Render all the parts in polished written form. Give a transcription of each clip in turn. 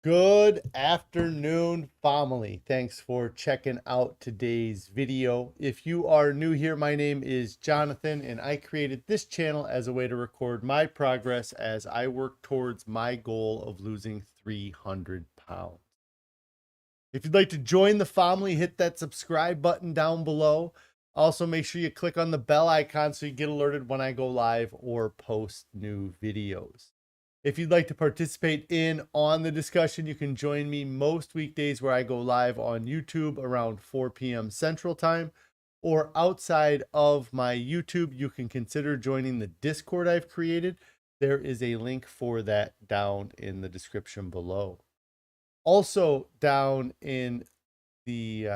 Good afternoon, family. Thanks for checking out today's video. If you are new here, my name is Jonathan, and I created this channel as a way to record my progress as I work towards my goal of losing 300 pounds. If you'd like to join the family, hit that subscribe button down below. Also, make sure you click on the bell icon so you get alerted when I go live or post new videos. If you'd like to participate in on the discussion, you can join me most weekdays where I go live on YouTube around 4 p.m. Central Time. Or outside of my YouTube, you can consider joining the Discord I've created. There is a link for that down in the description below. Also, down in the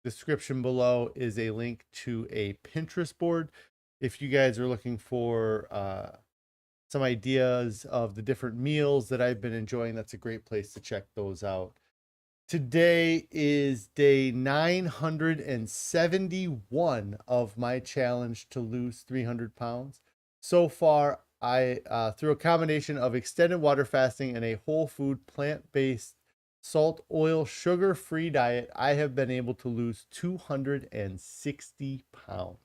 description below is a link to a Pinterest board. If you guys are looking for some ideas of the different meals that I've been enjoying, that's a great place to check those out. Today is day 971 of my challenge to lose 300 pounds. So far, through a combination of extended water fasting and a whole food, plant-based, salt, oil, sugar-free diet, I have been able to lose 260 pounds.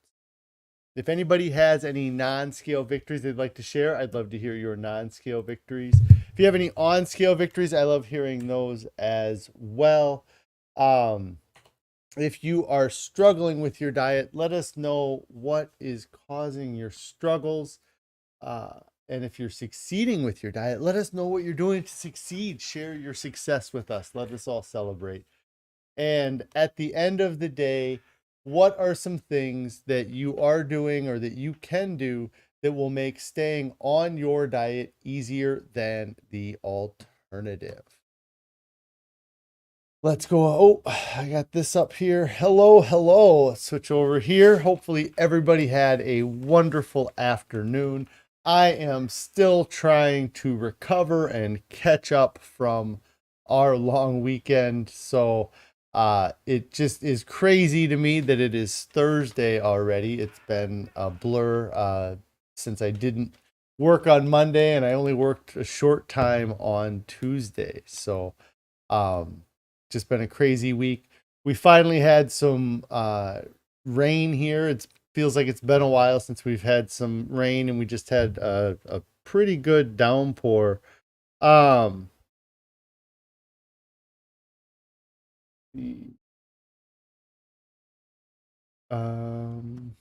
If anybody has any non-scale victories they'd like to share, I'd love to hear your non-scale victories. If you have any on-scale victories, I love hearing those as well. If you are struggling with your diet, let us know what is causing your struggles. And if you're succeeding with your diet, let us know what you're doing to succeed. Share your success with us. Let us all celebrate. And at the end of the day, what are some things that you are doing or that you can do that will make staying on your diet easier than the alternative? Let's go. Oh, I got this up here. Hello. Let's switch over here. Hopefully everybody had a wonderful afternoon. I am still trying to recover and catch up from our long weekend. So it just is crazy to me that it is Thursday already. It's been a blur since I didn't work on Monday and I only worked a short time on Tuesday. So just been a crazy week. We finally had some rain here. It feels like it's been a while since we've had some rain, and we just had a pretty good downpour. Um, um,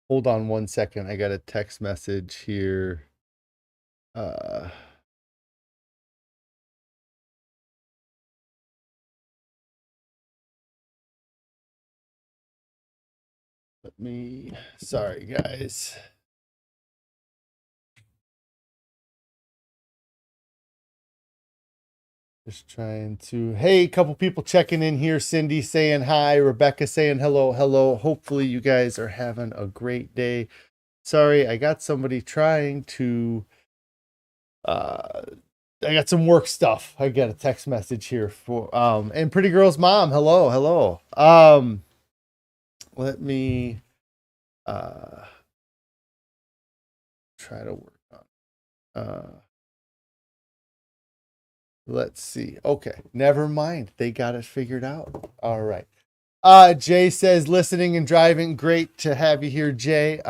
hold on one second. I got a text message here. Uh, sorry guys. Just trying to, hey, a couple people checking in here. Cindy saying hi, Rebecca saying hello. Hopefully you guys are having a great day. Sorry, I got somebody trying to, I got some work stuff. I got a text message here for, and Pretty Girl's mom. Hello. Let me, try to work on, let's see. Okay, never mind. They got it figured out. All right. Jay says listening and driving. Great to have you here, Jay.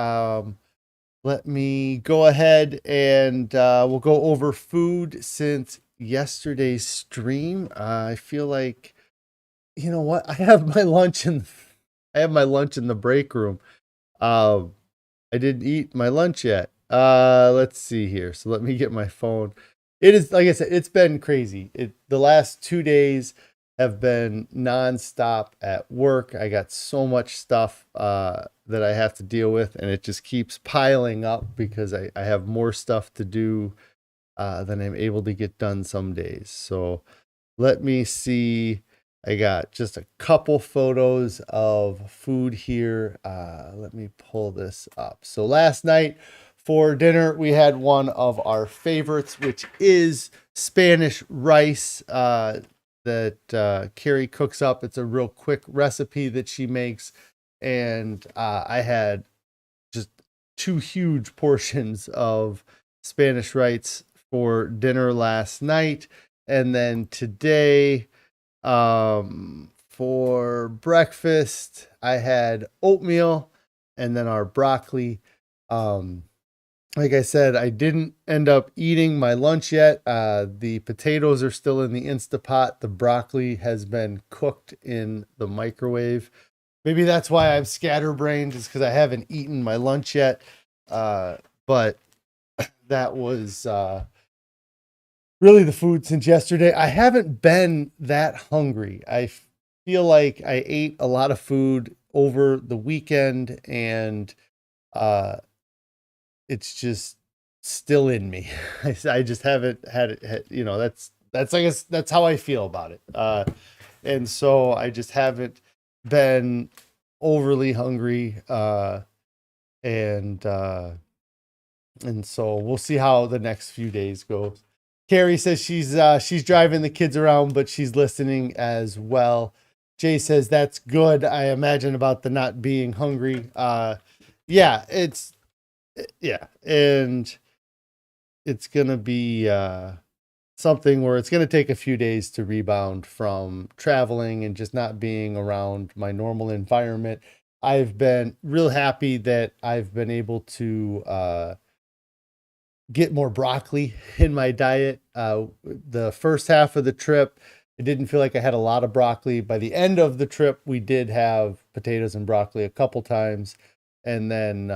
Let me go ahead and we'll go over food since yesterday's stream. I feel like, you know what? I have my lunch in the break room. I didn't eat my lunch yet. Let's see here. So let me get my phone. It is, like I said, it's been crazy. The last 2 days have been nonstop at work. I got so much stuff that I have to deal with, and it just keeps piling up because I have more stuff to do than I'm able to get done some days. So let me see. I got just a couple photos of food here. Let me pull this up. So last night for dinner, we had one of our favorites, which is Spanish rice that Carrie cooks up. It's a real quick recipe that she makes. And I had just 2 huge portions of Spanish rice for dinner last night. And then today, for breakfast, I had oatmeal and then our broccoli. Like I said, I didn't end up eating my lunch yet. The potatoes are still in the Instapot. The broccoli has been cooked in the microwave. Maybe that's why I'm scatterbrained, is because I haven't eaten my lunch yet. But that was really the food since yesterday. I haven't been that hungry. I feel like I ate a lot of food over the weekend, and it's just still in me. I just haven't had it. That's I guess that's how I feel about it. And so I just haven't been overly hungry. And so we'll see how the next few days go. Carrie says she's driving the kids around, but she's listening as well. Jay says that's good. I imagine about the not being hungry. Yeah, and it's gonna be something where it's gonna take a few days to rebound from traveling and just not being around my normal environment. I've been real happy that I've been able to get more broccoli in my diet. The first half of the trip, it didn't feel like I had a lot of broccoli. By the end of the trip, we did have potatoes and broccoli a couple times. And then,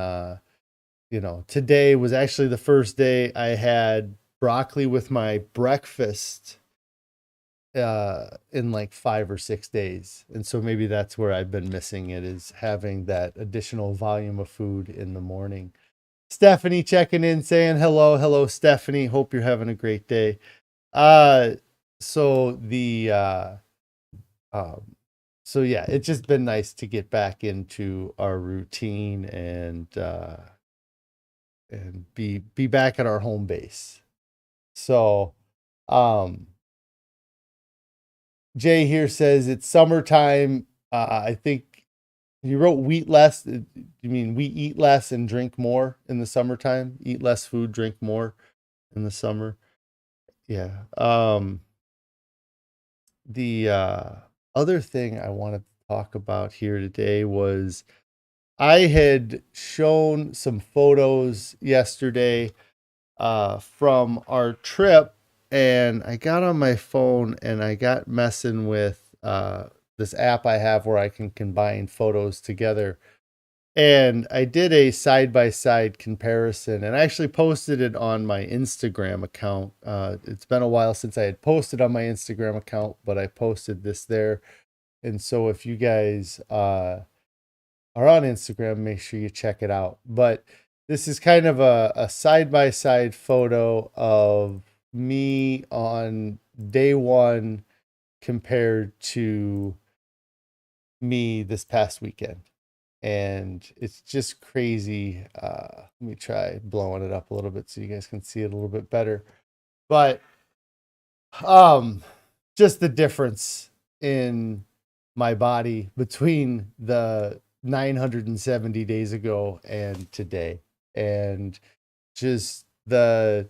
today was actually the first day I had broccoli with my breakfast in like 5 or 6 days. And so maybe that's where I've been missing it, is having that additional volume of food in the morning. Stephanie checking in, saying hello, Stephanie. Hope you're having a great day. So yeah, it's just been nice to get back into our routine and be back at our home base. So, Jay here says it's summertime. I think you wrote wheat less. You mean we eat less and drink more in the summertime? Eat less food, drink more in the summer. Yeah. The other thing I wanted to talk about here today was I had shown some photos yesterday from our trip, and I got on my phone and I got messing with this app I have where I can combine photos together. And I did a side-by-side comparison, and I actually posted it on my Instagram account. It's been a while since I had posted on my Instagram account, but I posted this there. And so if you guys are on Instagram, make sure you check it out. But this is kind of a side-by-side photo of me on day one compared to me this past weekend. And it's just crazy. Let me try blowing it up a little bit so you guys can see it a little bit better. But just the difference in my body between the 970 days ago and today, and just the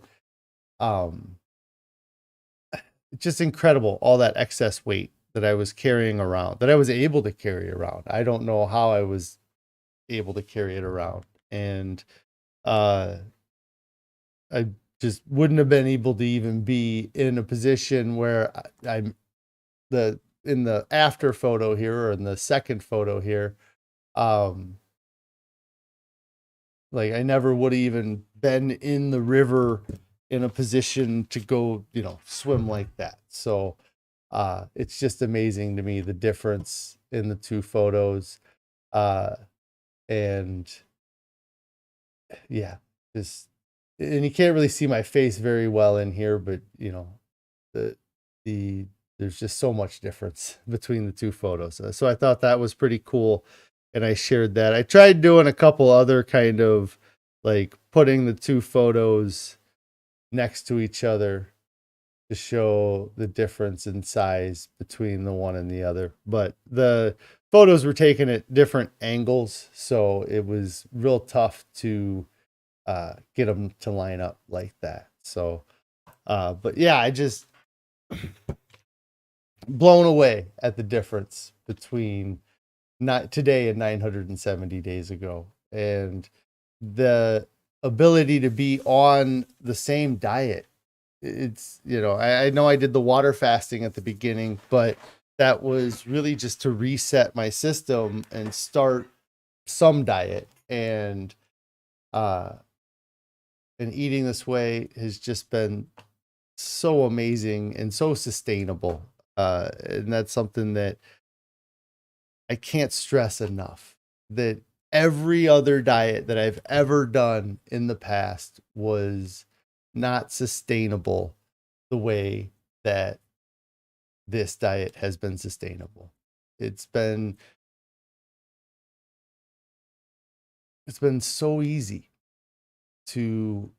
just incredible, all that excess weight that I was carrying around, that I was able to carry around. I don't know how I was able to carry it around. And I just wouldn't have been able to even be in a position where I'm in the after photo here, or in the second photo here, like I never would have even been in the river in a position to go, swim like that. So it's just amazing to me, the difference in the two photos. And yeah, just, and you can't really see my face very well in here, but there's just so much difference between the two photos. So I thought that was pretty cool, and I shared that. I tried doing a couple other kind of like putting the two photos next to each other to show the difference in size between the one and the other, but the photos were taken at different angles, so it was real tough to get them to line up like that. So But yeah, I just blown away at the difference between not today and 970 days ago, and the ability to be on the same diet. It's, I know I did the water fasting at the beginning, but that was really just to reset my system and start some diet. And eating this way has just been so amazing and so sustainable. And that's something that I can't stress enough, that every other diet that I've ever done in the past was not sustainable the way that this diet has been sustainable. It's been so easy to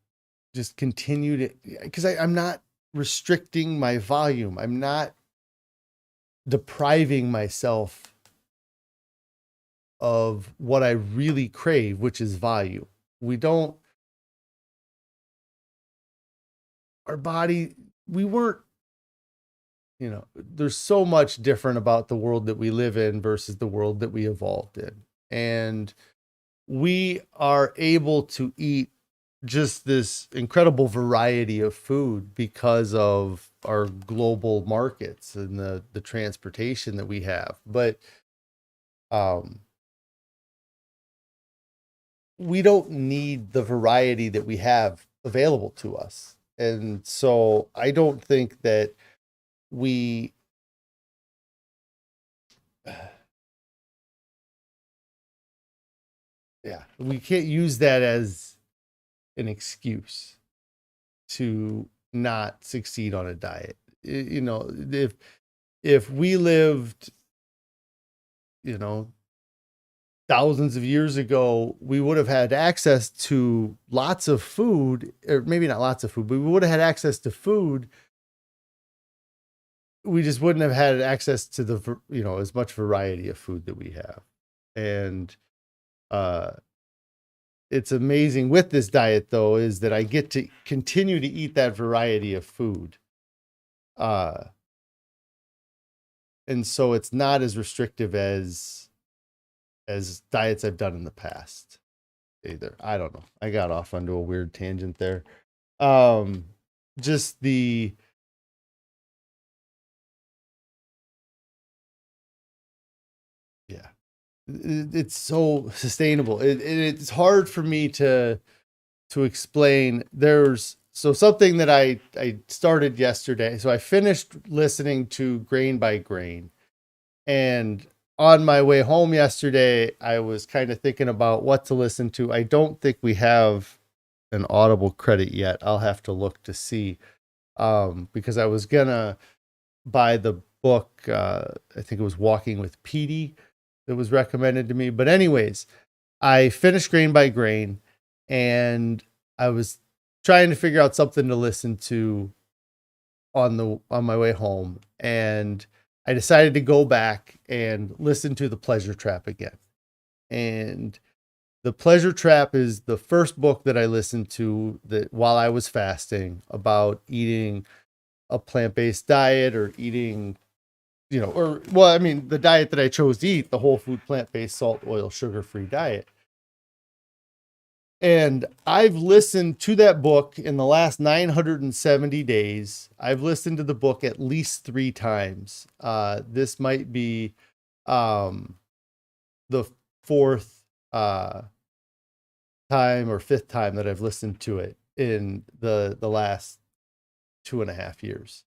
just continue to, because I'm not restricting my volume. I'm not depriving myself of what I really crave, which is volume. Our body, we weren't, there's so much different about the world that we live in versus the world that we evolved in. And we are able to eat just this incredible variety of food because of our global markets and the transportation that we have. But we don't need the variety that we have available to us. And so I don't think that we can't use that as an excuse to not succeed on a diet. If we lived, thousands of years ago, we would have had access to lots of food, or maybe not lots of food, but we would have had access to food. We just wouldn't have had access to the, as much variety of food that we have. And it's amazing with this diet, though, is that I get to continue to eat that variety of food. And so it's not as restrictive as diets I've done in the past either. I don't know. I got off onto a weird tangent there. Just it's so sustainable. It's hard for me to explain. There's something that I started yesterday. So I finished listening to Grain by Grain, and on my way home yesterday, I was kind of thinking about what to listen to. I don't think we have an Audible credit yet. I'll have to look to see, because I was gonna buy the book. I think it was Walking with Petey that was recommended to me. But anyways, I finished Grain by Grain, and I was trying to figure out something to listen to on my way home, and I decided to go back and listen to The Pleasure Trap again. And The Pleasure Trap is the first book that I listened to that while I was fasting, about eating a plant-based diet, or eating, the diet that I chose to eat, the whole food, plant-based, salt, oil, sugar-free diet. And I've listened to that book in the last 970 days. I've listened to the book at least 3 times. This might be the 4th time or 5th time that I've listened to it in the last 2.5 years.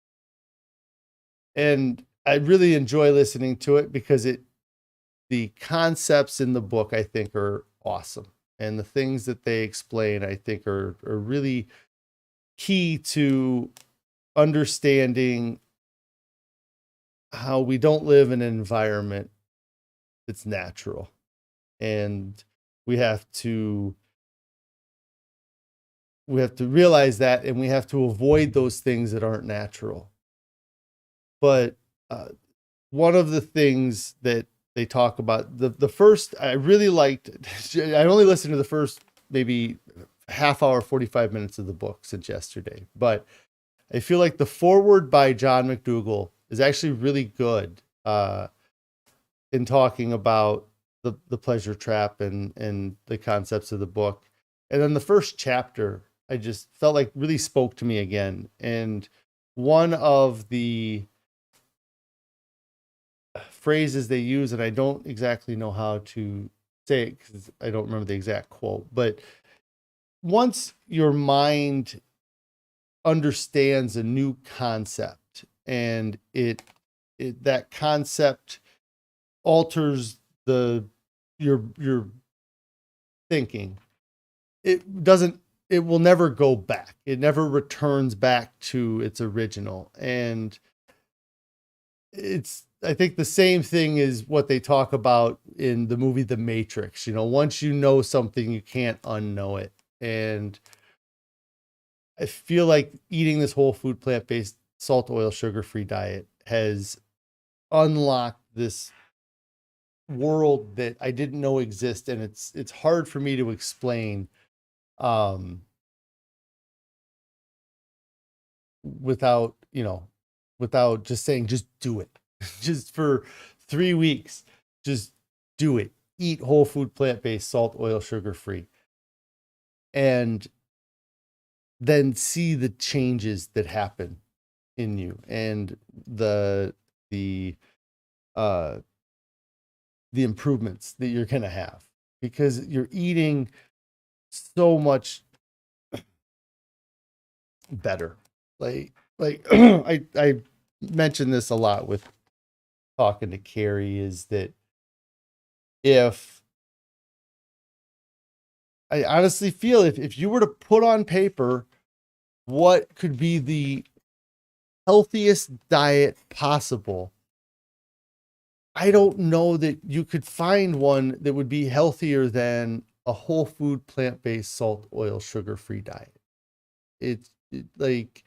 And I really enjoy listening to it because the concepts in the book, I think, are awesome. And the things that they explain, I think, are really key to understanding how we don't live in an environment that's natural. And we have to realize that, and we have to avoid those things that aren't natural. But one of the things that they talk about, the first, I really liked, I only listened to the first maybe half hour, 45 minutes of the book since yesterday, but I feel like the foreword by John McDougall is actually really good in talking about the pleasure trap and the concepts of the book. And then the first chapter, I just felt like really spoke to me again. And one of the phrases they use, and I don't exactly know how to say it because I don't remember the exact quote, but once your mind understands a new concept and it that concept alters your thinking, it will never go back. It never returns back to its original. And I think the same thing is what they talk about in the movie The Matrix. Once you know something, you can't unknow it. And I feel like eating this whole food, plant-based, salt, oil, sugar-free diet has unlocked this world that I didn't know exist, and it's hard for me to explain without just saying, just do it. Just for 3 weeks, just do it. Eat whole food, plant-based, salt, oil, sugar-free. And then see the changes that happen in you and the improvements that you're going to have, because you're eating so much better. Like I mentioned this a lot with talking to Carrie, is that if I honestly feel if you were to put on paper what could be the healthiest diet possible, I don't know that you could find one that would be healthier than a whole food, plant-based, salt, oil, sugar-free diet. It's like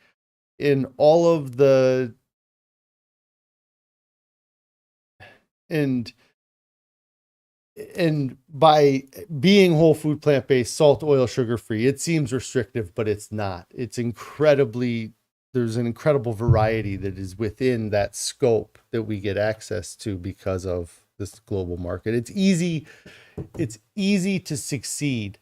in all of the, and by being whole food, plant-based, salt, oil, sugar-free, it seems restrictive, but it's not. There's an incredible variety that is within that scope that we get access to because of this global market. It's easy to succeed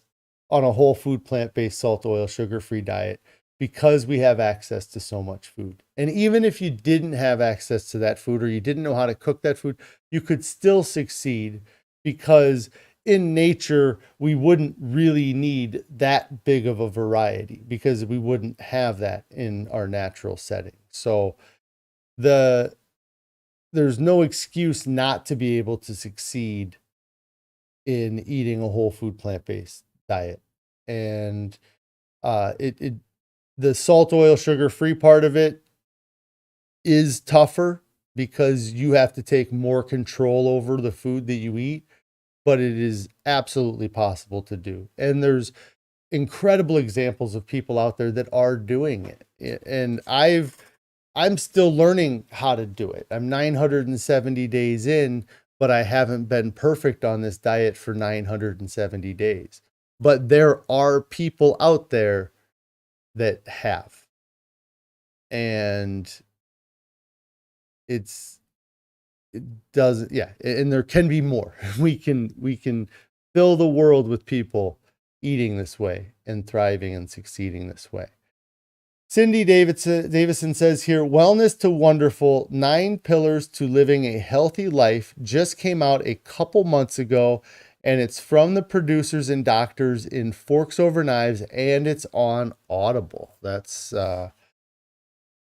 on a whole food, plant-based, salt, oil, sugar-free diet because we have access to so much food. And even if you didn't have access to that food, or you didn't know how to cook that food, you could still succeed, because in nature, we wouldn't really need that big of a variety because we wouldn't have that in our natural setting. So there's no excuse not to be able to succeed in eating a whole food, plant-based diet. And the salt, oil, sugar-free part of it is tougher because you have to take more control over the food that you eat, but it is absolutely possible to do. And there's incredible examples of people out there that are doing it. And I'm still learning how to do it. I'm 970 days in, but I haven't been perfect on this diet for 970 days. But there are people out there that have. And it doesn't, yeah. And there can be more. We can fill the world with people eating this way and thriving and succeeding this way. Cindy Davison says here, Wellness to Wonderful, 9 Pillars to Living a Healthy Life just came out a couple months ago, and it's from the producers and doctors in Forks Over Knives, and it's on Audible. That's, oh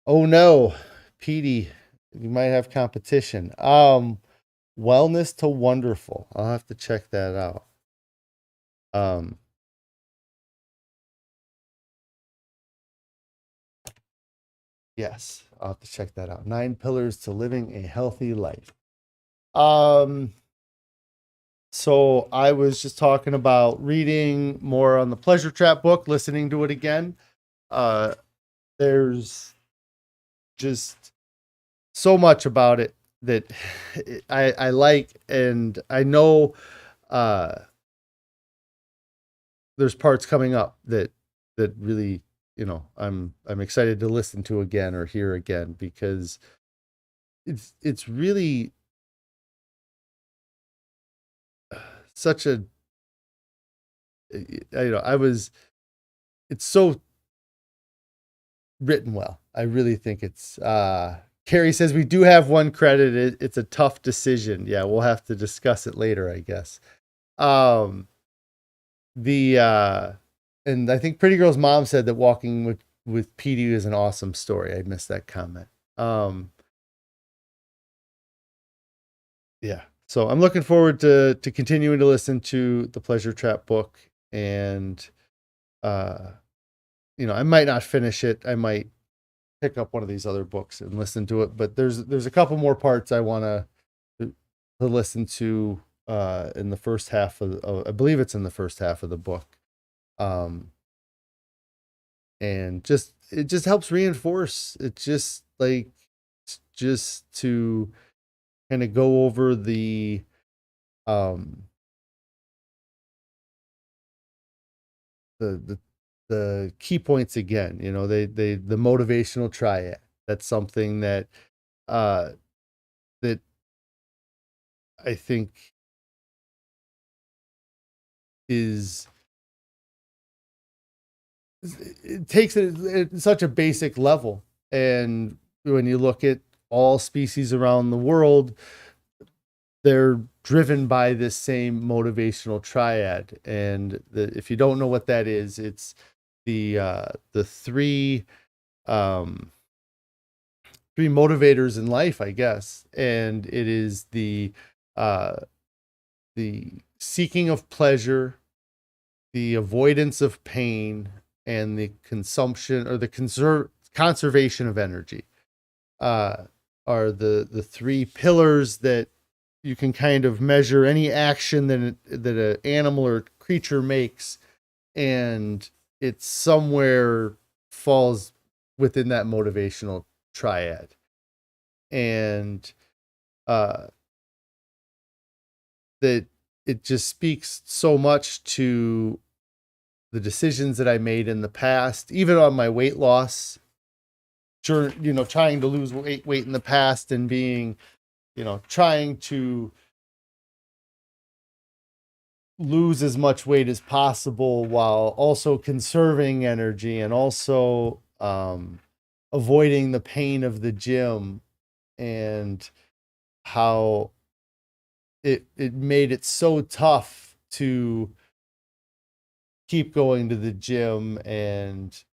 no, Petey, you might have competition. Wellness to Wonderful. I'll have to check that out. Yes, I'll have to check that out. 9 Pillars to Living a Healthy Life. So I was just talking about reading more on the Pleasure Trap book, listening to it again. There's just so much about it that I like, and I know there's parts coming up that really I'm excited to listen to again or hear again, because it's really such a, it's so written well. I really think it's, Carrie says we do have one credit. It's a tough decision. Yeah, we'll have to discuss it later, I guess. And I think Pretty Girl's mom said that walking with PD is an awesome story. I missed that comment. Yeah. So I'm looking forward to continuing to listen to the Pleasure Trap book, and I might not finish it. I might pick up one of these other books and listen to it, but there's a couple more parts I want to listen to in the first half of I believe it's in the first half of the book. And it just helps reinforce. It's just like, just to kind of go over the key points again. The motivational triad. That's something that that I think it takes it at such a basic level. And when you look at all species around the world, they're driven by this same motivational triad. And if you don't know what that is, it's the three motivators in life, I guess. And it is the seeking of pleasure, the avoidance of pain, and the consumption or the conservation of energy, are the three pillars that you can kind of measure any action that an animal or creature makes, and it somewhere falls within that motivational triad. And that it just speaks so much to the decisions that I made in the past, even on my weight loss journey, trying to lose weight in the past, and being, trying to lose as much weight as possible while also conserving energy, and also avoiding the pain of the gym, and how it made it so tough to keep going to the gym, and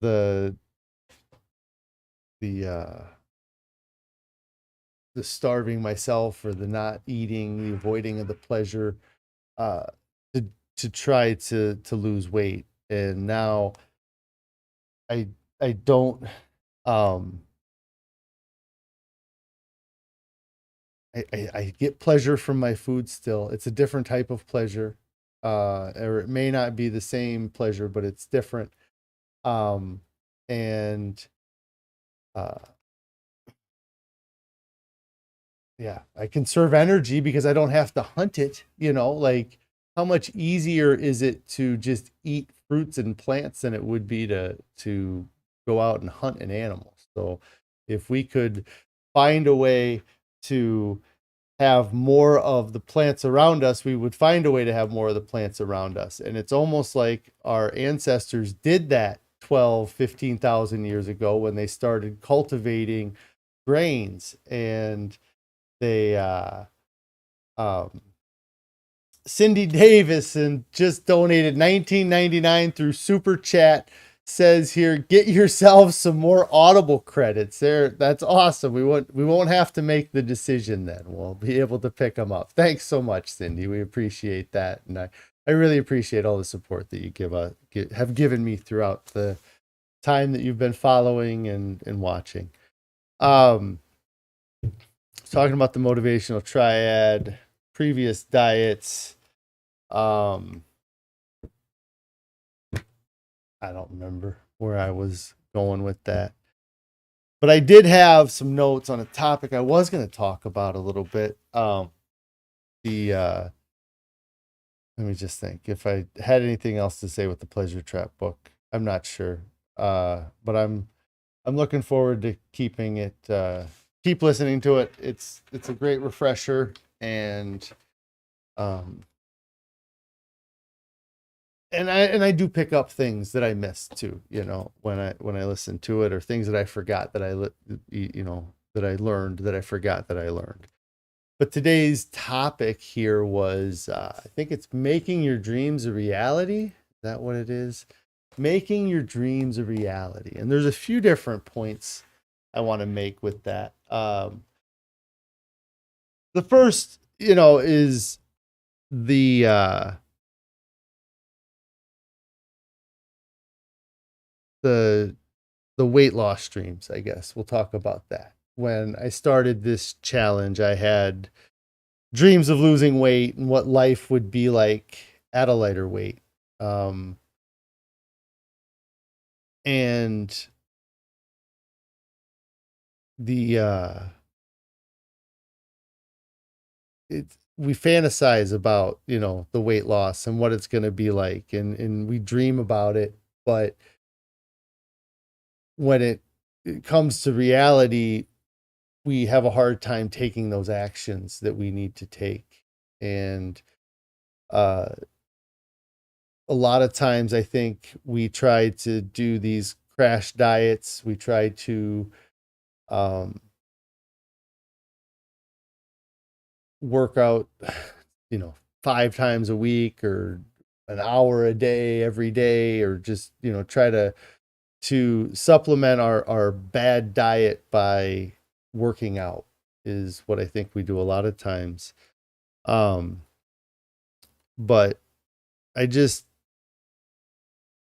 the starving myself, or the not eating, the avoiding of the pleasure, to try to lose weight. And now I don't I get pleasure from my food still. It's a different type of pleasure. Or it may not be the same pleasure, but it's different. And yeah, I conserve energy because I don't have to hunt it. Like, how much easier is it to just eat fruits and plants than it would be to go out and hunt an animal? So if we could find a way to have more of the plants around us, we would find a way to have more of the plants around us. And it's almost like our ancestors did that 15,000 years ago, when they started cultivating grains. And they Cindy Davis and just donated $19.99 through Super Chat, says here, get yourselves some more Audible credits there. That's awesome. We won't have to make the decision then. We'll be able to pick them up. Thanks so much, Cindy. We appreciate that. And I really appreciate all the support that you have given me throughout the time that you've been following and watching. Talking about the motivational triad, previous diets. I don't remember where I was going with that, but I did have some notes on a topic I was going to talk about a little bit. Let me just think if I had anything else to say with the Pleasure Trap book. I'm not sure. But I'm looking forward to keeping it, keep listening to it. It's a great refresher, and um I do pick up things that I missed too, when I listen to it, or things that I forgot that that I learned, that I forgot that I learned. But today's topic here was, I think it's making your dreams a reality. Is that what it is? Making your dreams a reality. And there's a few different points I want to make with that. The first, is the the weight loss dreams, I guess. We'll talk about that. When I started this challenge, I had dreams of losing weight and what life would be like at a lighter weight. And the we fantasize about, the weight loss and what it's going to be like, and we dream about it, but when it comes to reality, we have a hard time taking those actions that we need to take. And a lot of times I think we try to do these crash diets. We try to work out, 5 times a week, or an hour a day every day, or just, try to supplement our bad diet by working out, is what I think we do a lot of times. But I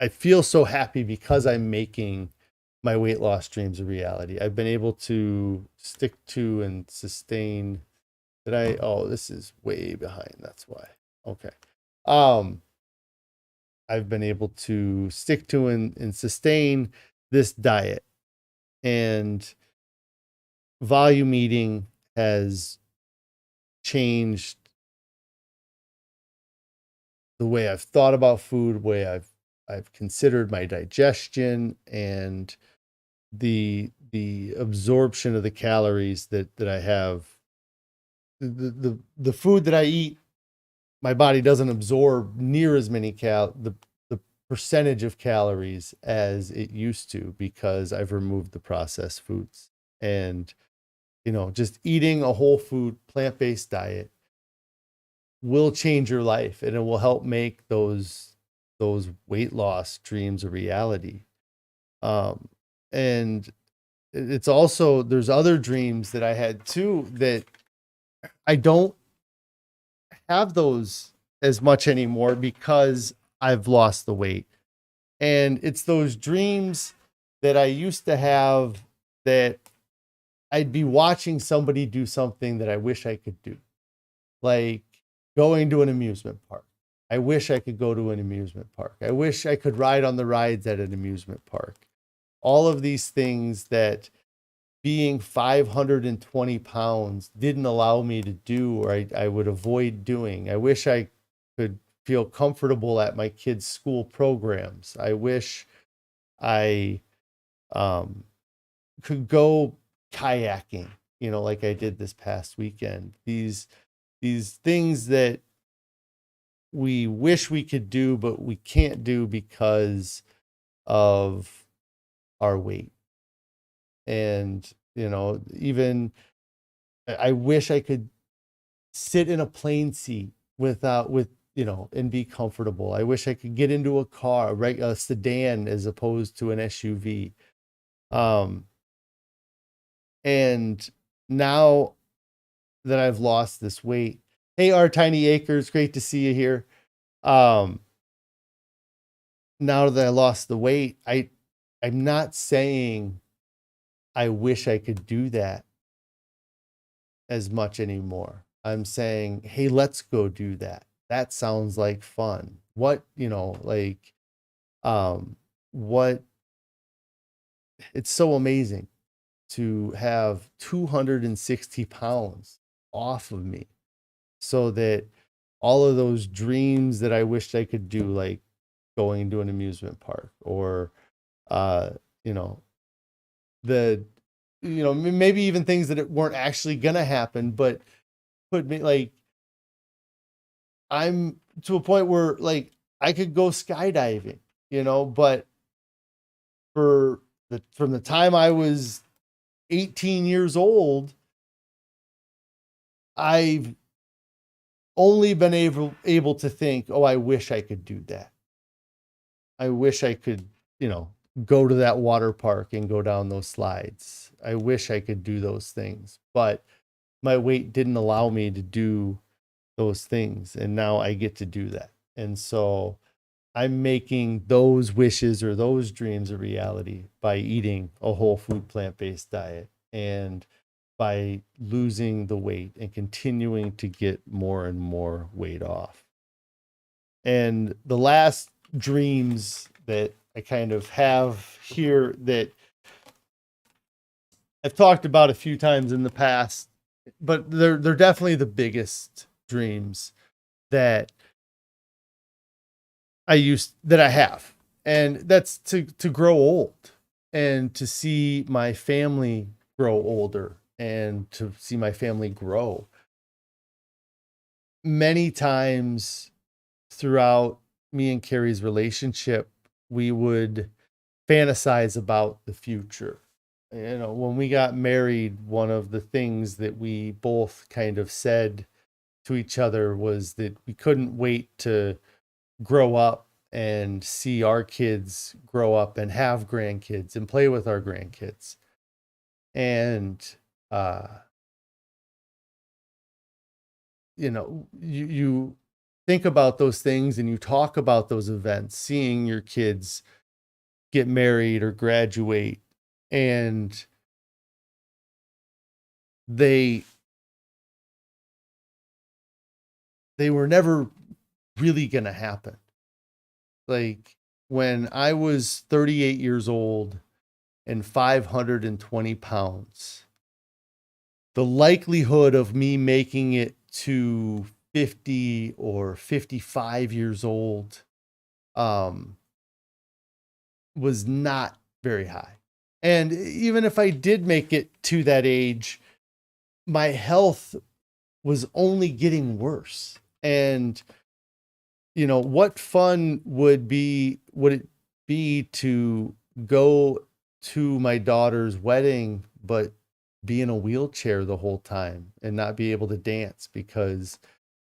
feel so happy because I'm making my weight loss dreams a reality. I've been able to stick to and sustain that. Oh, this is way behind. That's why. Okay. I've been able to stick to and sustain this diet, and volume eating has changed the way I've thought about food, the way I've considered my digestion, and the absorption of the calories that I have. The food that I eat, my body doesn't absorb near as many the percentage of calories as it used to, because I've removed the processed foods. And just eating a whole food, plant-based diet will change your life, and it will help make those weight loss dreams a reality. And it's also, there's other dreams that I had too, that I don't have those as much anymore because I've lost the weight. And it's those dreams that I used to have, that I'd be watching somebody do something that I wish I could do, like going to an amusement park. I wish I could go to an amusement park. I wish I could ride on the rides at an amusement park. All of these things that being 520 pounds didn't allow me to do, or I would avoid doing. I wish I could feel comfortable at my kids' school programs. I wish I could go kayaking, like I did this past weekend. These things that we wish we could do, but we can't do because of our weight. And, even I wish I could sit in a plane seat and be comfortable. I wish I could get into a car, right, a sedan as opposed to an SUV. And now that I've lost this weight, hey, our Tiny Acres, great to see you here. Now that I lost the weight, I'm not saying I wish I could do that as much anymore. I'm saying, hey, let's go do that. That sounds like fun. What, what, it's so amazing to have 260 pounds off of me, so that all of those dreams that I wished I could do, like going to an amusement park, or you know, maybe even things that weren't actually gonna happen, but put me like, I'm to a point where like I could go skydiving, but from the time I was 18 years old, I've only been able to think, oh, I wish I could do that. I wish I could, go to that water park and go down those slides. I wish I could do those things, but my weight didn't allow me to do those things. And now I get to do that. And so I'm making those wishes or those dreams a reality by eating a whole food, plant-based diet, and by losing the weight and continuing to get more and more weight off. And the last dreams that I kind of have here that I've talked about a few times in the past, but they're definitely the biggest dreams that I have. And that's to grow old and to see my family grow older and to see my family grow. Many times throughout me and Carrie's relationship, we would fantasize about the future. When we got married, one of the things that we both kind of said to each other was that we couldn't wait to grow up and see our kids grow up and have grandkids and play with our grandkids. And, you think about those things and you talk about those events, seeing your kids get married or graduate, and they were never really going to happen. Like when I was 38 years old and 520 pounds, the likelihood of me making it to 50 or 55 years old was not very high. And even if I did make it to that age, my health was only getting worse. And, what fun would it be to go to my daughter's wedding, but be in a wheelchair the whole time and not be able to dance because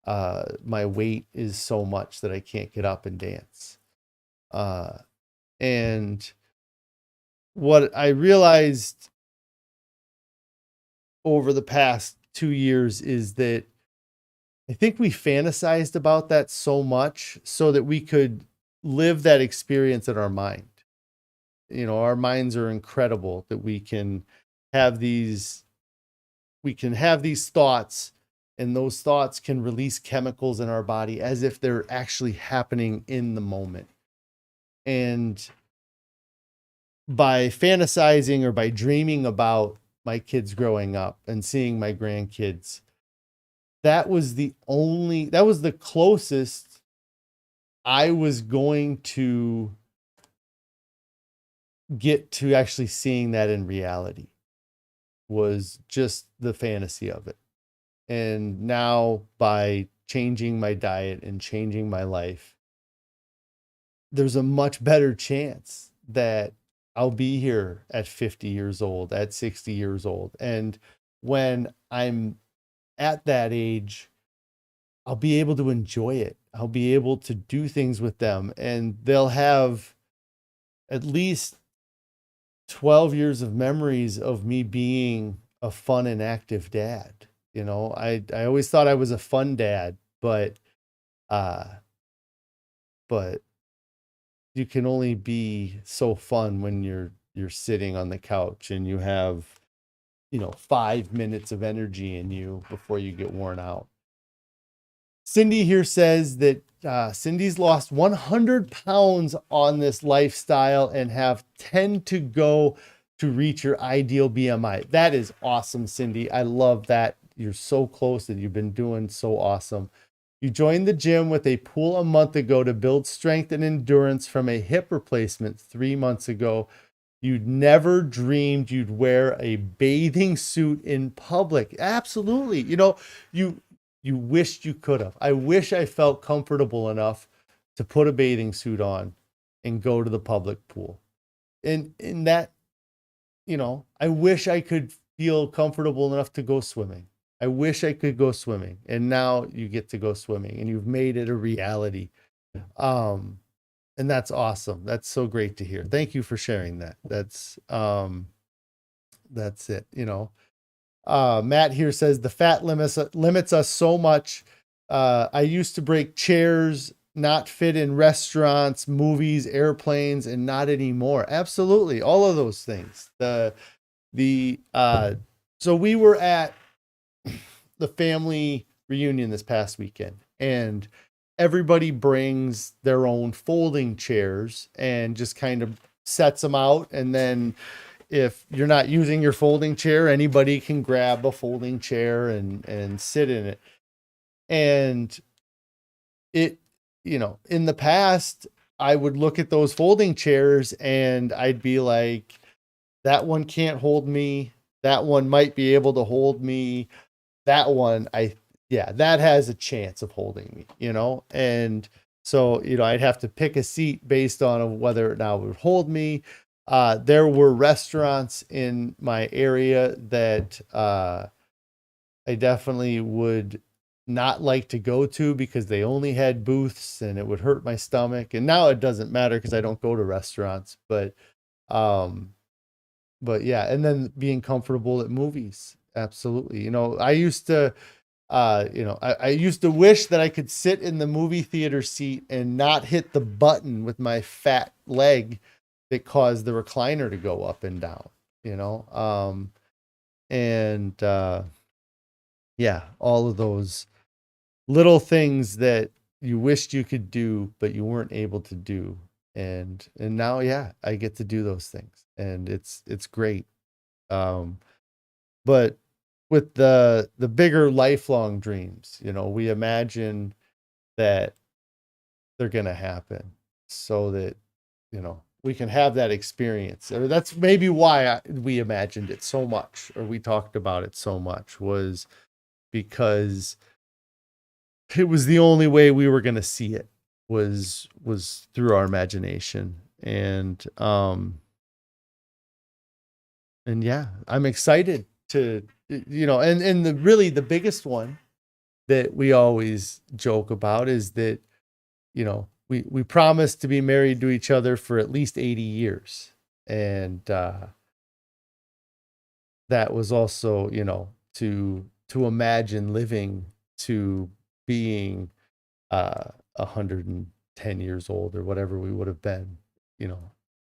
my weight is so much that I can't get up and dance. And what I realized over the past 2 years is that I think we fantasized about that so much so that we could live that experience in our mind. Our minds are incredible that we can have these thoughts, and those thoughts can release chemicals in our body as if they're actually happening in the moment. And by fantasizing or by dreaming about my kids growing up and seeing my grandkids, that was the closest I was going to get to actually seeing that in reality, was just the fantasy of it. And now by changing my diet and changing my life, there's a much better chance that I'll be here at 50 years old, at 60 years old. And when I'm at that age, I'll be able to enjoy it. I'll be able to do things with them, and they'll have at least 12 years of memories of me being a fun and active dad. I always thought I was a fun dad, but you can only be so fun when you're sitting on the couch and you have 5 minutes of energy in you before you get worn out. Cindy here says that Cindy's lost 100 pounds on this lifestyle and have 10 to go to reach your ideal BMI. That is awesome, Cindy. I love that. You're so close and you've been doing so awesome. You joined the gym with a pool a month ago to build strength and endurance from a hip replacement 3 months ago. You'd never dreamed you'd wear a bathing suit in public. Absolutely. You wished you could have. I wish I felt comfortable enough to put a bathing suit on and go to the public pool. And in that, I wish I could feel comfortable enough to go swimming. I wish I could go swimming. And now you get to go swimming and you've made it a reality. And that's awesome. That's so great to hear. Thank you for sharing that. That's it. Matt here says the fat limits us so much. I used to break chairs, not fit in restaurants, movies, airplanes, and not anymore. Absolutely. All of those things. So we were at the family reunion this past weekend, and everybody brings their own folding chairs and just kind of sets them out. And then if you're not using your folding chair, anybody can grab a folding chair and sit in it. And it, in the past, I would look at those folding chairs and I'd be like, that one can't hold me. That one might be able to hold me. That one, that has a chance of holding me, And so, I'd have to pick a seat based on whether or not it would hold me. There were restaurants in my area that I definitely would not like to go to because they only had booths and it would hurt my stomach. And now it doesn't matter because I don't go to restaurants, but yeah. And then being comfortable at movies. Absolutely. I used to, I used to wish that I could sit in the movie theater seat and not hit the button with my fat leg that caused the recliner to go up and down, all of those little things that you wished you could do, but you weren't able to do. And now, I get to do those things and it's great. But with the bigger lifelong dreams, we imagine that they're going to happen so that, we can have that experience. Or that's maybe why we imagined it so much, or we talked about it so much, was because it was the only way we were going to see it was through our imagination. And I'm excited to, and the biggest one that we always joke about is that, we promised to be married to each other for at least 80 years. And that was also, to imagine living to being 110 years old or whatever we would have been,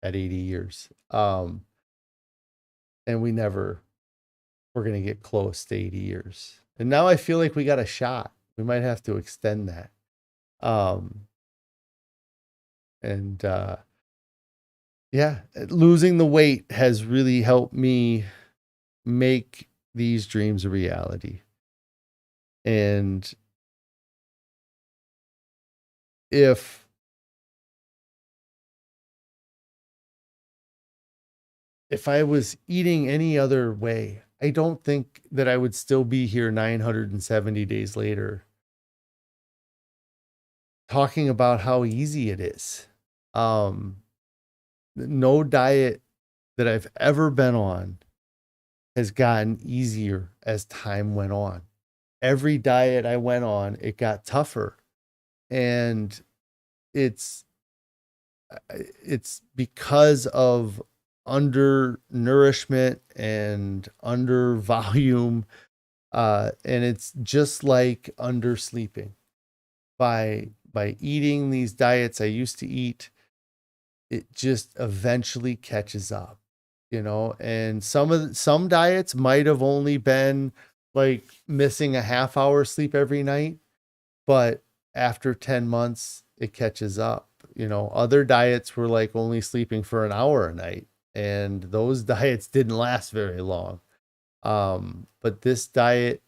at 80 years. And we never were going to get close to 80 years. And now I feel like we got a shot. We might have to extend that. Losing the weight has really helped me make these dreams a reality. And if I was eating any other way, I don't think that I would still be here 970 days later talking about how easy it is. No diet that I've ever been on has gotten easier as time went on. Every diet I went on, it got tougher. And it's because of undernourishment and under volume. And it's just like undersleeping. By eating these diets I used to eat, it just eventually catches up, and some diets might have only been like missing a half hour sleep every night, but after 10 months, it catches up. Other diets were like only sleeping for an hour a night, and those diets didn't last very long. But this diet,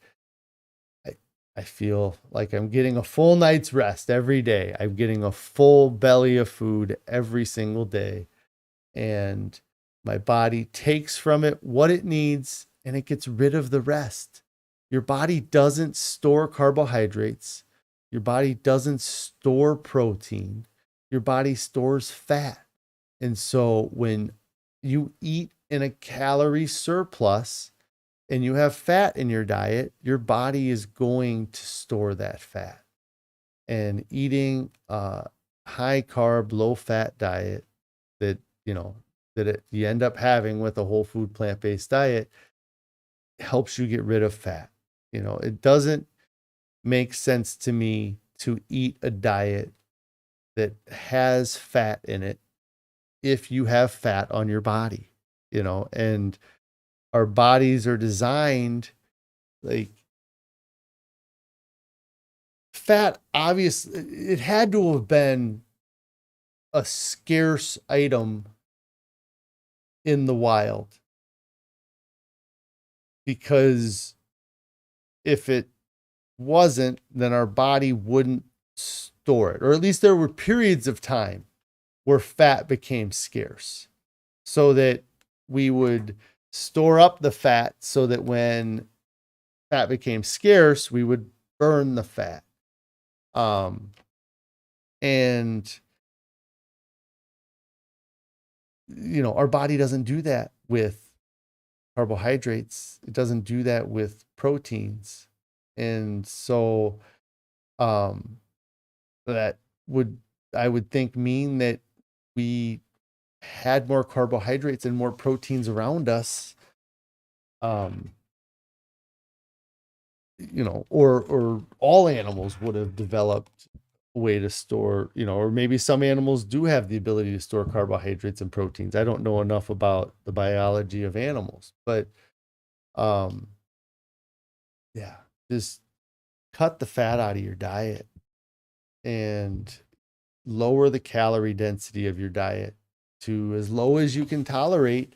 I feel like I'm getting a full night's rest every day. I'm getting a full belly of food every single day. And my body takes from it what it needs and it gets rid of the rest. Your body doesn't store carbohydrates. Your body doesn't store protein. Your body stores fat. And so when you eat in a calorie surplus and you have fat in your diet, your body is going to store that fat. And eating a high carb, low fat diet that, you end up having with a whole food plant-based diet helps you get rid of fat. It doesn't make sense to me to eat a diet that has fat in it if you have fat on your body, and our bodies are designed like fat. Obviously, it had to have been a scarce item in the wild, because if it wasn't, then our body wouldn't store it, or at least there were periods of time where fat became scarce so that we would store up the fat so that when fat became scarce, we would burn the fat. And our body doesn't do that with carbohydrates. It doesn't do that with proteins. And so that would, I would think, mean that we had more carbohydrates and more proteins around us, or all animals would have developed a way to store, or maybe some animals do have the ability to store carbohydrates and proteins. I don't know enough about the biology of animals, but yeah, just cut the fat out of your diet and lower the calorie density of your diet to as low as you can tolerate,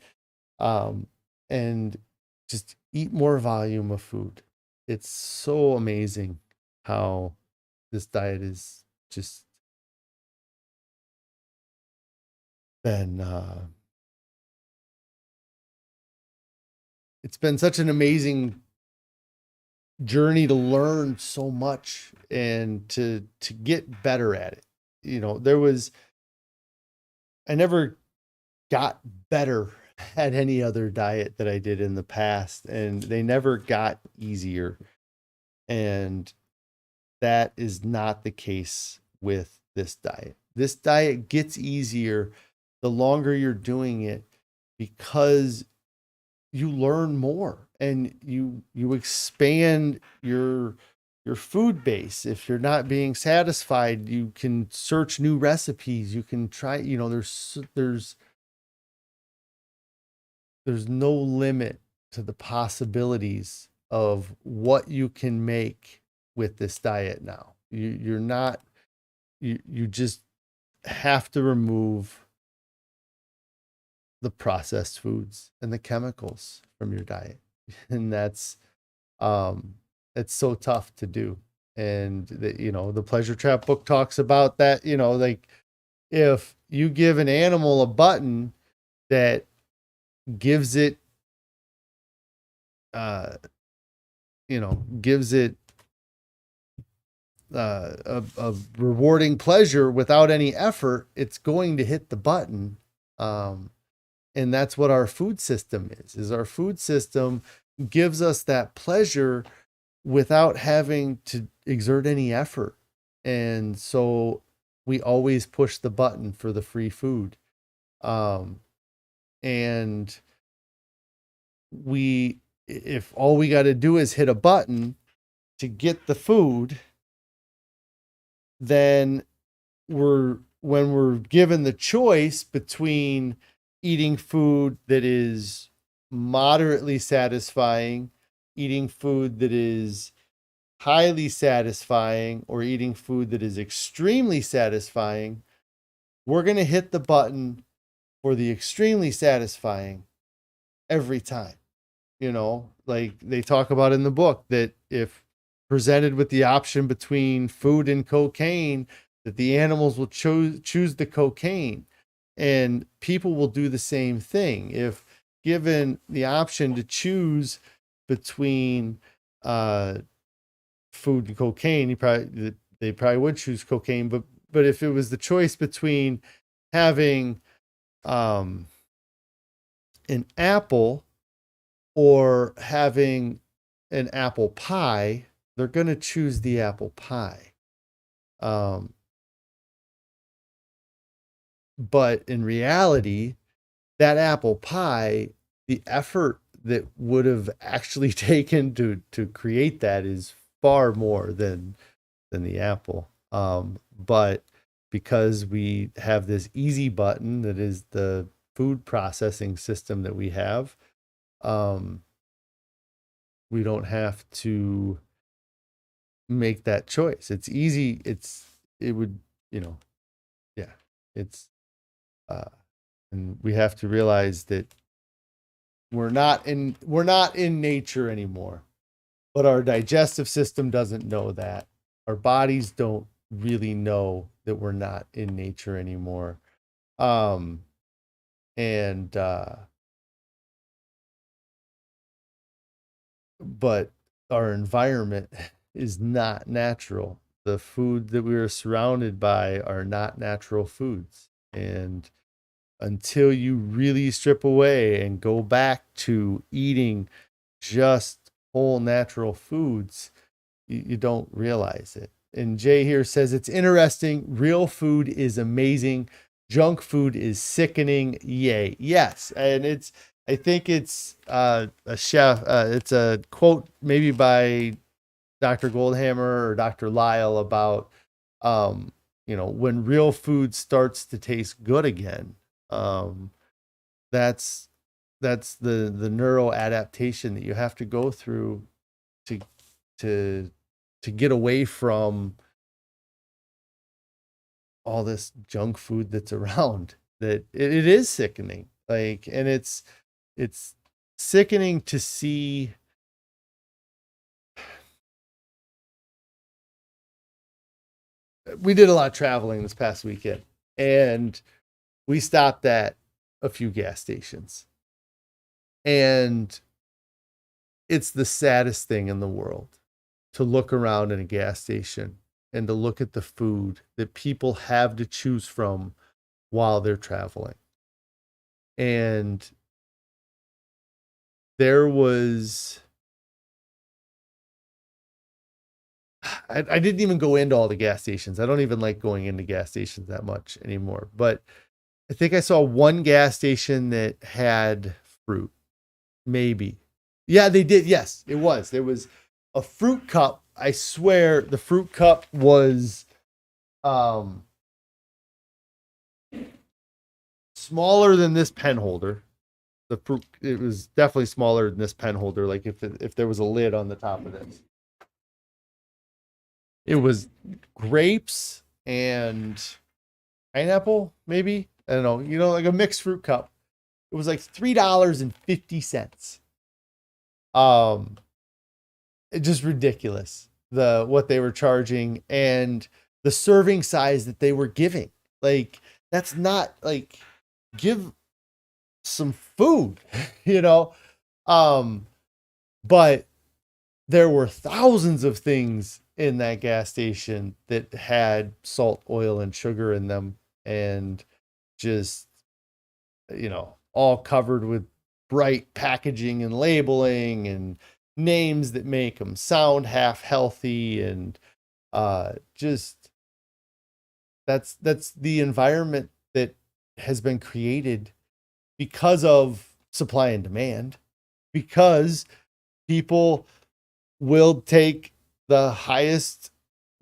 and just eat more volume of food. It's so amazing how this diet is just been, it's been such an amazing journey to learn so much and to get better at it. I never got better at any other diet that I did in the past, and they never got easier. And that is not the case with this diet. This diet gets easier the longer you're doing it, because you learn more and you expand your food base. If you're not being satisfied, you can search new recipes. You can try, there's no limit to the possibilities of what you can make with this diet now. You just have to remove the processed foods and the chemicals from your diet. And that's it's so tough to do. And the Pleasure Trap book talks about that, like if you give an animal a button that gives it gives it a rewarding pleasure without any effort, it's going to hit the button. And that's what our food system is our food system gives us that pleasure without having to exert any effort. And so we always push the button for the free food. And if all we got to do is hit a button to get the food, then when we're given the choice between eating food that is moderately satisfying, eating food that is highly satisfying, or eating food that is extremely satisfying, we're going to hit the button for the extremely satisfying every time. Like they talk about in the book, that if presented with the option between food and cocaine, that the animals will choose the cocaine. And people will do the same thing. If given the option to choose between food and cocaine, they probably would choose cocaine. But if it was the choice between having an apple or having an apple pie, they're going to choose the apple pie. But in reality, that apple pie, the effort that would have actually taken to create that is far more than the apple. But because we have this easy button that is the food processing system that we have, we don't have to make that choice. It's easy. It would, yeah, it's, and we have to realize that we're not in nature anymore, but our digestive system doesn't know that. Our bodies don't really know that we're not in nature anymore. But our environment is not natural. The food that we are surrounded by are not natural foods. And until you really strip away and go back to eating just whole natural foods, you don't realize it. And Jay here says, it's interesting. Real food is amazing. Junk food is sickening. Yay. Yes. And I think it's a chef. It's a quote maybe by Dr. Goldhamer or Dr. Lisle about, when real food starts to taste good again. That's the neuro adaptation that you have to go through to get away from all this junk food that's around. That it is sickening. And it's sickening to see. We did a lot of traveling this past weekend, and we stopped at a few gas stations. And it's the saddest thing in the world to look around in a gas station and to look at the food that people have to choose from while they're traveling. And there was, I didn't even go into all the gas stations. I don't even like going into gas stations that much anymore. But I think I saw one gas station that had fruit. Maybe. Yeah, they did. Yes, it was. There was a fruit cup. I swear the fruit cup was smaller than this pen holder. The fruit, it was definitely smaller than this pen holder. Like if there was a lid on the top of this. It was grapes and pineapple, maybe. I don't know. Like a mixed fruit cup. It was like $3.50. It's just ridiculous what they were charging and the serving size that they were giving. Like, that's not like, give some food, but there were thousands of things in that gas station that had salt, oil, and sugar in them, and just, all covered with bright packaging and labeling and names that make them sound half healthy. And just that's the environment that has been created because of supply and demand, because people will take the highest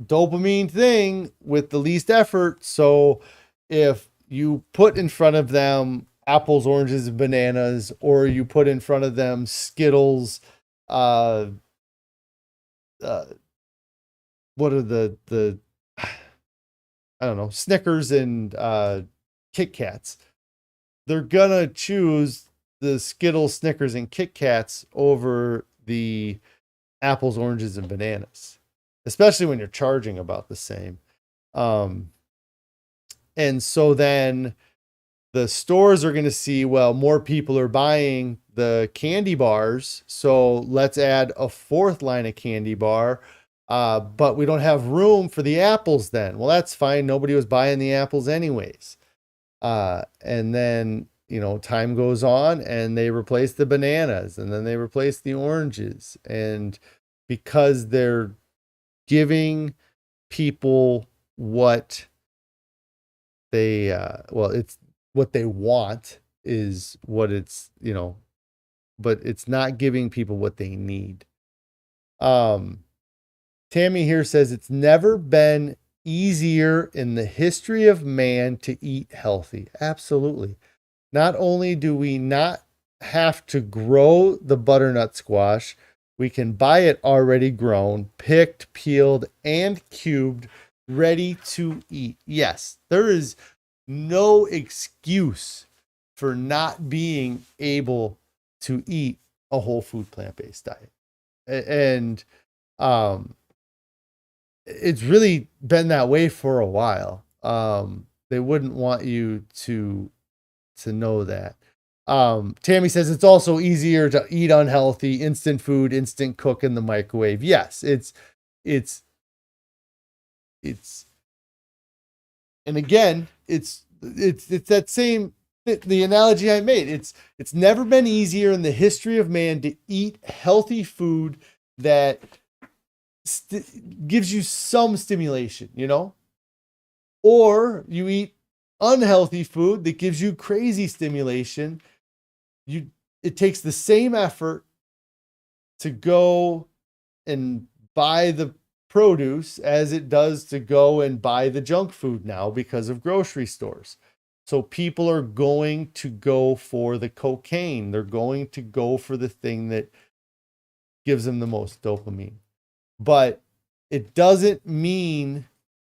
dopamine thing with the least effort. So if you put in front of them apples, oranges, and bananas, or you put in front of them Skittles, what are the I don't know, Snickers and Kit Kats, they're gonna choose the Skittles, Snickers, and Kit Kats over the apples, oranges, and bananas, especially when you're charging about the same. And so then the stores are going to see, well, more people are buying the candy bars, so let's add a fourth line of candy bar. But we don't have room for the apples then. Well, that's fine. Nobody was buying the apples anyways. And then, time goes on and they replace the bananas and then they replace the oranges. And because they're giving people what they, it's what they want is what it's, but it's not giving people what they need. Tammy here says it's never been easier in the history of man to eat healthy. Absolutely. Not only do we not have to grow the butternut squash, we can buy it already grown, picked, peeled, and cubed, ready to eat. Yes, there is no excuse for not being able to eat a whole food plant-based diet. And it's really been that way for a while. They wouldn't want you to know that. Tammy says it's also easier to eat unhealthy, instant food, instant cook in the microwave. Yes, it's, and again, it's that same, the analogy I made. It's never been easier in the history of man to eat healthy food that gives you some stimulation, or you eat unhealthy food that gives you crazy stimulation. It takes the same effort to go and buy the produce as it does to go and buy the junk food now because of grocery stores. So people are going to go for the cocaine. They're going to go for the thing that gives them the most dopamine. But it doesn't mean,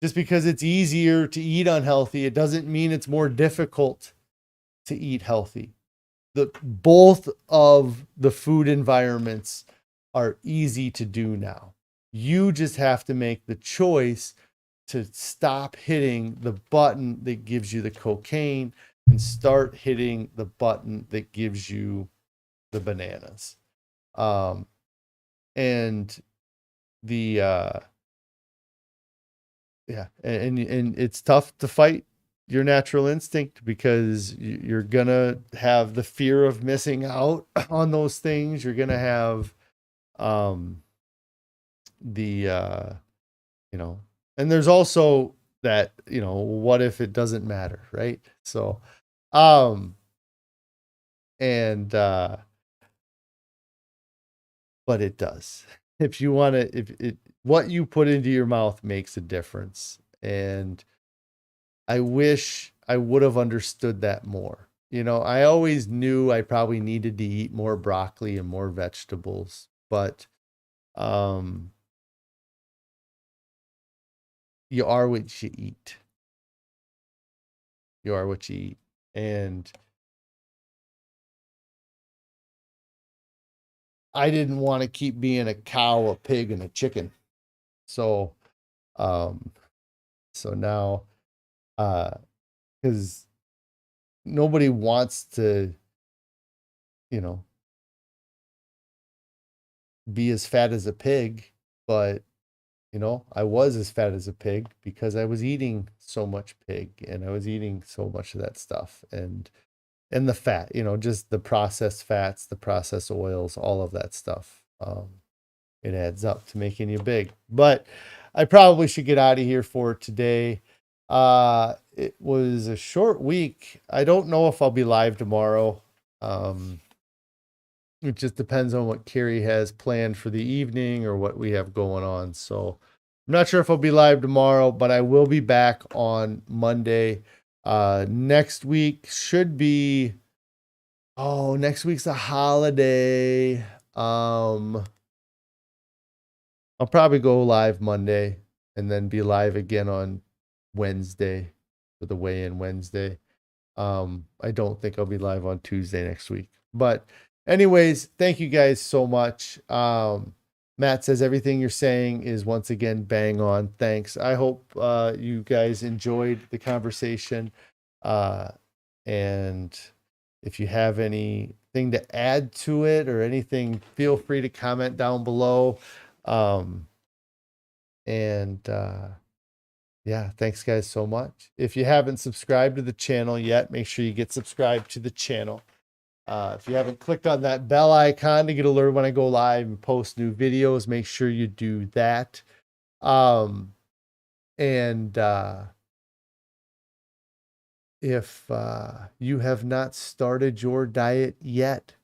just because it's easier to eat unhealthy, it doesn't mean it's more difficult to eat healthy. Both of the food environments are easy to do now. You just have to make the choice to stop hitting the button that gives you the cocaine and start hitting the button that gives you the bananas. And the and it's tough to fight your natural instinct because you're gonna have the fear of missing out on those things. You're gonna have and there's also that, what if it doesn't matter, right? So but it does. If you want to, what you put into your mouth makes a difference. And I wish I would have understood that more. I always knew I probably needed to eat more broccoli and more vegetables, but you are what you eat. You are what you eat. And I didn't want to keep being a cow, a pig, and a chicken. So, now, because nobody wants to, be as fat as a pig, but, I was as fat as a pig because I was eating so much pig and I was eating so much of that stuff and the fat, just the processed fats, the processed oils, all of that stuff. It adds up to making you big. But I probably should get out of here for today. It was a short week. I don't know if I'll be live tomorrow. It just depends on what Carrie has planned for the evening or what we have going on. So I'm not sure if I'll be live tomorrow, but I will be back on Monday. Next week should be, next week's a holiday. I'll probably go live Monday and then be live again on Wednesday for the weigh-in Wednesday. I don't think I'll be live on Tuesday next week. But anyways, thank you guys so much. Matt says everything you're saying is once again bang on. Thanks. I hope you guys enjoyed the conversation. And if you have anything to add to it or anything, feel free to comment down below. Yeah, thanks guys so much. If you haven't subscribed to the channel yet, make sure you get subscribed to the channel. If you haven't clicked on that bell icon to get alerted when I go live and post new videos, make sure you do that. If you have not started your diet yet,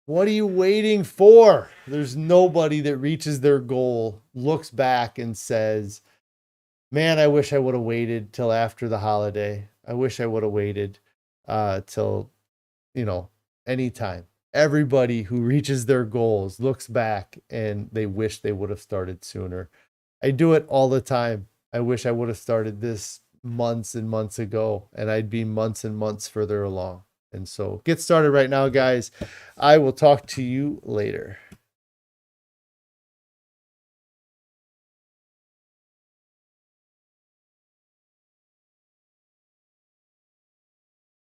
what are you waiting for? There's nobody that reaches their goal, looks back and says, man, I wish I would have waited till after the holiday. I wish I would have waited till, anytime. Everybody who reaches their goals looks back and they wish they would have started sooner. I do it all the time. I wish I would have started this months and months ago, and I'd be months and months further along. And so get started right now, guys. I will talk to you later.